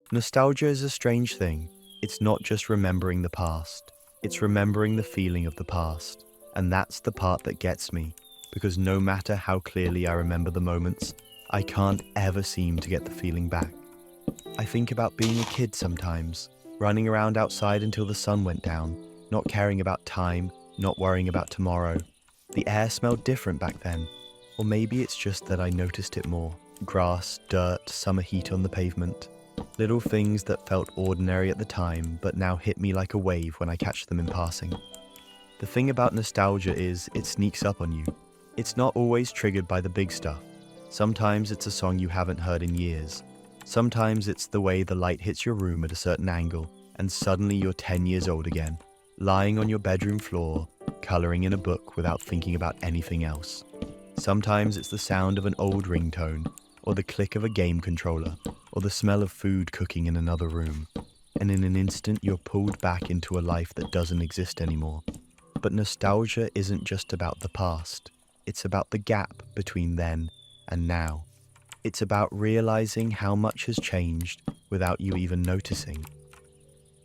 Nostalgia is a strange thing. It's not just remembering the past, it's remembering the feeling of the past. And that's the part that gets me, because no matter how clearly I remember the moments, I can't ever seem to get the feeling back. I think about being a kid sometimes, running around outside until the sun went down, not caring about time, not worrying about tomorrow. The air smelled different back then, or maybe it's just that I noticed it more. Grass, dirt, summer heat on the pavement. Little things that felt ordinary at the time, but now hit me like a wave when I catch them in passing. The thing about nostalgia is it sneaks up on you. It's not always triggered by the big stuff. Sometimes it's a song you haven't heard in years. Sometimes it's the way the light hits your room at a certain angle, and suddenly you're 10 years old again, lying on your bedroom floor, coloring in a book without thinking about anything else. Sometimes it's the sound of an old ringtone, or the click of a game controller, or the smell of food cooking in another room. And in an instant, you're pulled back into a life that doesn't exist anymore. But nostalgia isn't just about the past. It's about the gap between then and now. It's about realizing how much has changed without you even noticing.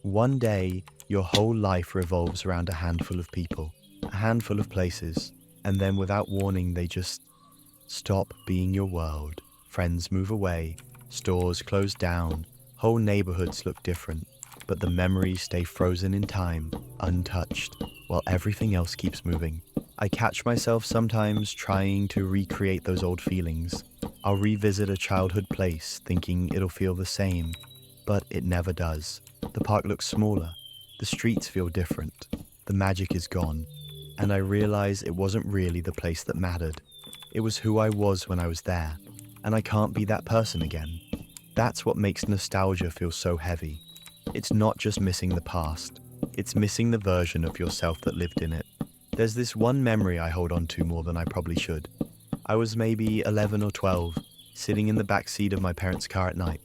One day, your whole life revolves around a handful of people, a handful of places, and then without warning, they just stop being your world. Friends move away, stores close down, whole neighborhoods look different, but the memories stay frozen in time, untouched, while everything else keeps moving. I catch myself sometimes trying to recreate those old feelings. I'll revisit a childhood place thinking it'll feel the same, but it never does. The park looks smaller, the streets feel different, the magic is gone, and I realize it wasn't really the place that mattered. It was who I was when I was there, and I can't be that person again. That's what makes nostalgia feel so heavy. It's not just missing the past, it's missing the version of yourself that lived in it. There's this one memory I hold on to more than I probably should. I was maybe 11 or 12, sitting in the back seat of my parents' car at night.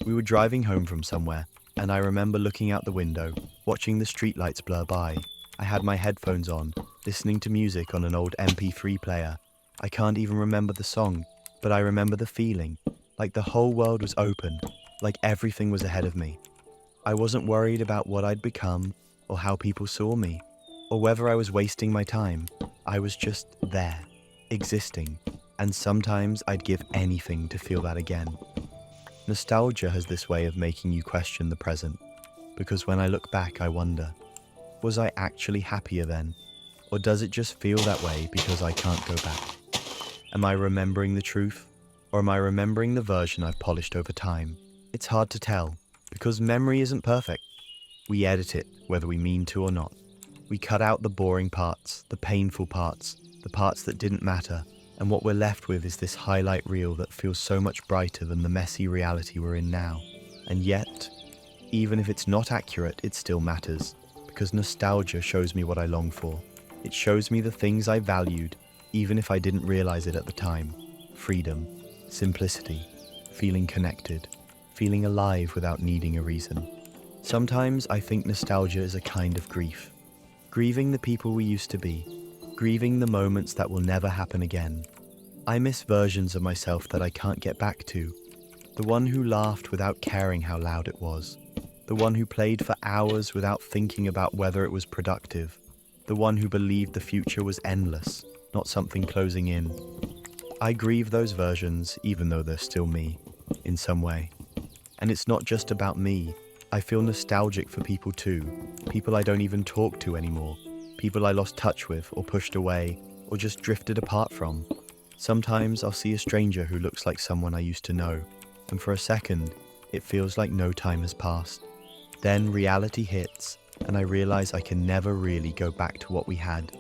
We were driving home from somewhere, and I remember looking out the window, watching the streetlights blur by. I had my headphones on, listening to music on an old MP3 player. I can't even remember the song, but I remember the feeling, like the whole world was open, like everything was ahead of me. I wasn't worried about what I'd become, or how people saw me, or whether I was wasting my time. I was just there, existing, and sometimes I'd give anything to feel that again. Nostalgia has this way of making you question the present, because when I look back I wonder, was I actually happier then? Or does it just feel that way because I can't go back? Am I remembering the truth? Or am I remembering the version I've polished over time? It's hard to tell, because memory isn't perfect. We edit it, whether we mean to or not. We cut out the boring parts, the painful parts, the parts that didn't matter, and what we're left with is this highlight reel that feels so much brighter than the messy reality we're in now. And yet, even if it's not accurate, it still matters, because nostalgia shows me what I long for. It shows me the things I valued, even if I didn't realize it at the time. Freedom, simplicity, feeling connected, feeling alive without needing a reason. Sometimes I think nostalgia is a kind of grief. Grieving the people we used to be, grieving the moments that will never happen again. I miss versions of myself that I can't get back to. The one who laughed without caring how loud it was. The one who played for hours without thinking about whether it was productive. The one who believed the future was endless, not something closing in. I grieve those versions even though they're still me, in some way. And it's not just about me. I feel nostalgic for people too, people I don't even talk to anymore, people I lost touch with or pushed away or just drifted apart from. Sometimes I'll see a stranger who looks like someone I used to know, and for a second, it feels like no time has passed. Then reality hits, and I realize I can never really go back to what we had.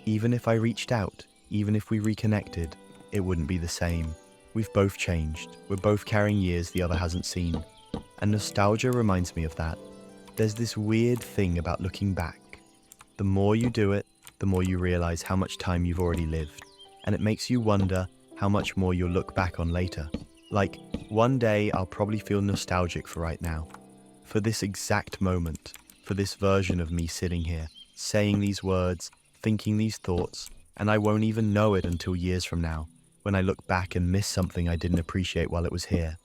Even if I reached out, even if we reconnected, it wouldn't be the same. We've both changed. We're both carrying years the other hasn't seen. And nostalgia reminds me of that. There's this weird thing about looking back. The more you do it, the more you realize how much time you've already lived. And it makes you wonder how much more you'll look back on later. Like, one day I'll probably feel nostalgic for right now. For this exact moment. For this version of me sitting here, saying these words, thinking these thoughts, and I won't even know it until years from now, when I look back and miss something I didn't appreciate while it was here.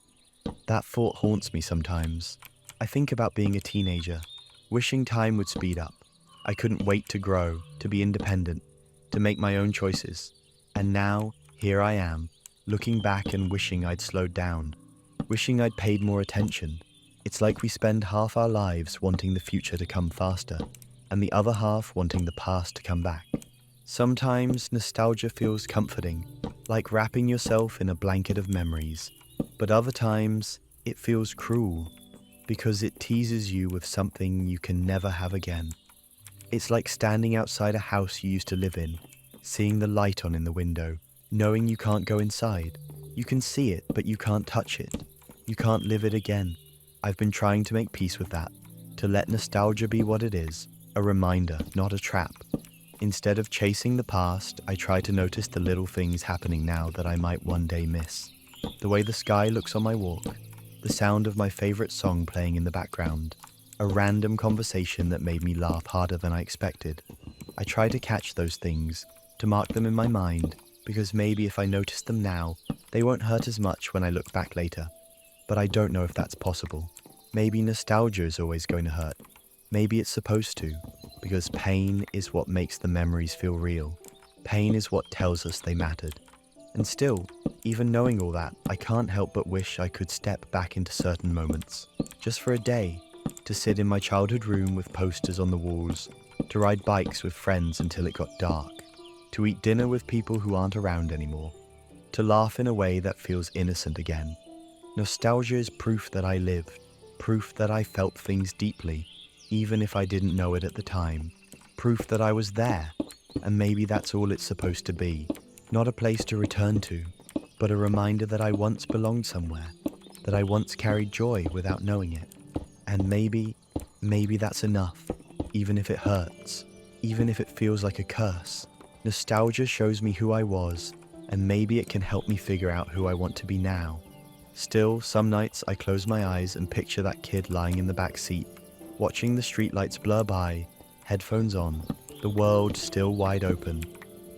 That thought haunts me sometimes. I think about being a teenager, wishing time would speed up. I couldn't wait to grow, to be independent, to make my own choices. And now, here I am, looking back and wishing I'd slowed down, wishing I'd paid more attention. It's like we spend half our lives wanting the future to come faster, and the other half wanting the past to come back. Sometimes nostalgia feels comforting, like wrapping yourself in a blanket of memories. But other times, it feels cruel, because it teases you with something you can never have again. It's like standing outside a house you used to live in, seeing the light on in the window, knowing you can't go inside. You can see it, but you can't touch it. You can't live it again. I've been trying to make peace with that, to let nostalgia be what it is, a reminder, not a trap. Instead of chasing the past, I try to notice the little things happening now that I might one day miss. The way the sky looks on my walk, the sound of my favorite song playing in the background, a random conversation that made me laugh harder than I expected. I try to catch those things, to mark them in my mind, because maybe if I notice them now, they won't hurt as much when I look back later. But I don't know if that's possible. Maybe nostalgia is always going to hurt. Maybe it's supposed to, because pain is what makes the memories feel real. Pain is what tells us they mattered. And still, even knowing all that, I can't help but wish I could step back into certain moments, just for a day, to sit in my childhood room with posters on the walls, to ride bikes with friends until it got dark, to eat dinner with people who aren't around anymore, to laugh in a way that feels innocent again. Nostalgia is proof that I lived, proof that I felt things deeply, even if I didn't know it at the time, proof that I was there, and maybe that's all it's supposed to be. Not a place to return to, but a reminder that I once belonged somewhere, that I once carried joy without knowing it. And maybe that's enough, even if it hurts, even if it feels like a curse. Nostalgia shows me who I was, and maybe it can help me figure out who I want to be now. Still, some nights I close my eyes and picture that kid lying in the back seat, watching the streetlights blur by, headphones on, the world still wide open.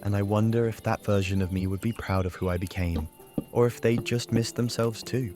And I wonder if that version of me would be proud of who I became, or if they'd just miss themselves too.